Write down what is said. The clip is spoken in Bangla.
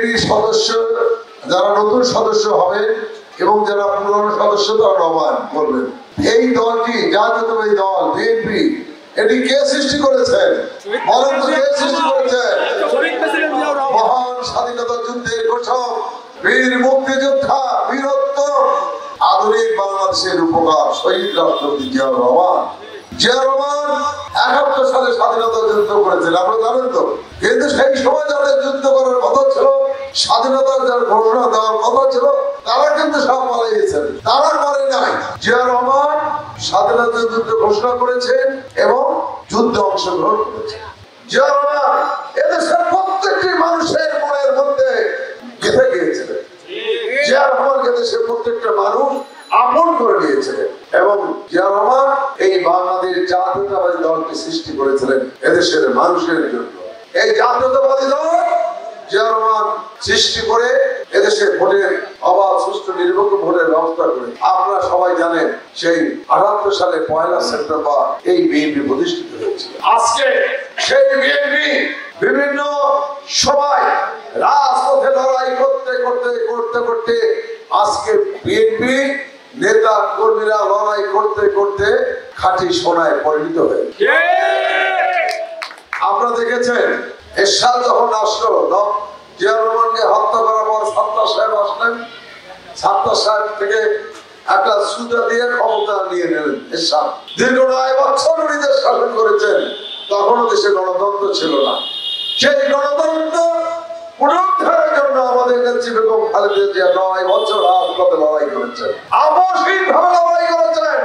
বিএনপি সদস্য যারা নতুন সদস্য হবে এবং যারা পুরনো সদস্য তারা নবায়ন করবেন। এই দলটি জাতীয়তাবাদী দল বিএনপি এটি কে সৃষ্টি করেছেন? বলেন তো কে সৃষ্টি করেছেন? মহান স্বাধীনতা যুদ্ধের ঘোষক, বীর মুক্তিযোদ্ধা, বীরত্ব, আধুনিক বাংলাদেশের উপকার শহীদ রাষ্ট্রপতি জিয়াউর রহমান। জিয়াউর রহমান ৭১ সালে স্বাধীনতা যুদ্ধ করেছেন, আপনারা জানেন তো। কিন্তু সেই সময় যাদের যুদ্ধ করার কথা ছিল, স্বাধীনতার যার ঘোষণা দেওয়ার কথা ছিল, তারা কিন্তু সব পালিয়েছেন, তারা করে নাই। জিয়াউর রহমান স্বাধীনতা যুদ্ধ ঘোষণা করেছেন এবং যুদ্ধে অংশগ্রহণ করেছেন। জিয়াউর রহমান এদেশের প্রত্যেকটি মানুষের মনের মধ্যে গেঁথে গিয়েছিলেন। জিয়াউর রহমান এদেশের প্রত্যেকটা মানুষ আপন করে নিয়েছিলেন এবং জিয়াউর রহমান এই বাংলাদেশ জাতীয়তাবাদী দলকে সৃষ্টি করেছিলেন এদেশের মানুষের জন্য। এই জাতীয়তাবাদী দল জিয়াউর রহমান সৃষ্টি করে এদেশে ভোটের অবাধ সুষ্ঠু নিরপেক্ষ ভোটের ব্যবস্থা করে। আপনারা সবাই জানেন সেই ৭৮ সালে ১ সেপ্টেম্বর এই বিএনপি প্রতিষ্ঠিত হয়েছিল। আজকে সেই বিএনপি বিভিন্ন সময় রাজপথে লড়াই করতে আজকে বিএনপি নেতা কর্মীরা লড়াই করতে খাঁটি সোনায় পরিণত হয়ে। আপনারা দেখেছেন এরশাদ যখন আসলো, জিয়াউর রহমানকে হত্যা করার পর সাত্তার সাহেব আসলেন, সাত্তার সাহেব থেকে একটা সুতা দিয়ে ক্ষমতা নিয়ে নেলেন এরশাদ। দীর্ঘ ৯ বছর উনি দেশ শাসন করেছেন, তখনও দেশে গণতন্ত্র ছিল না। সেই গণতন্ত্র পুনরুদ্ধারের জন্য আমাদের নেত্রী বেগম খালেদা জিয়া ৯ বছর রাজপথে লড়াই করেছেন, আপসহীনভাবে লড়াই করেছেন।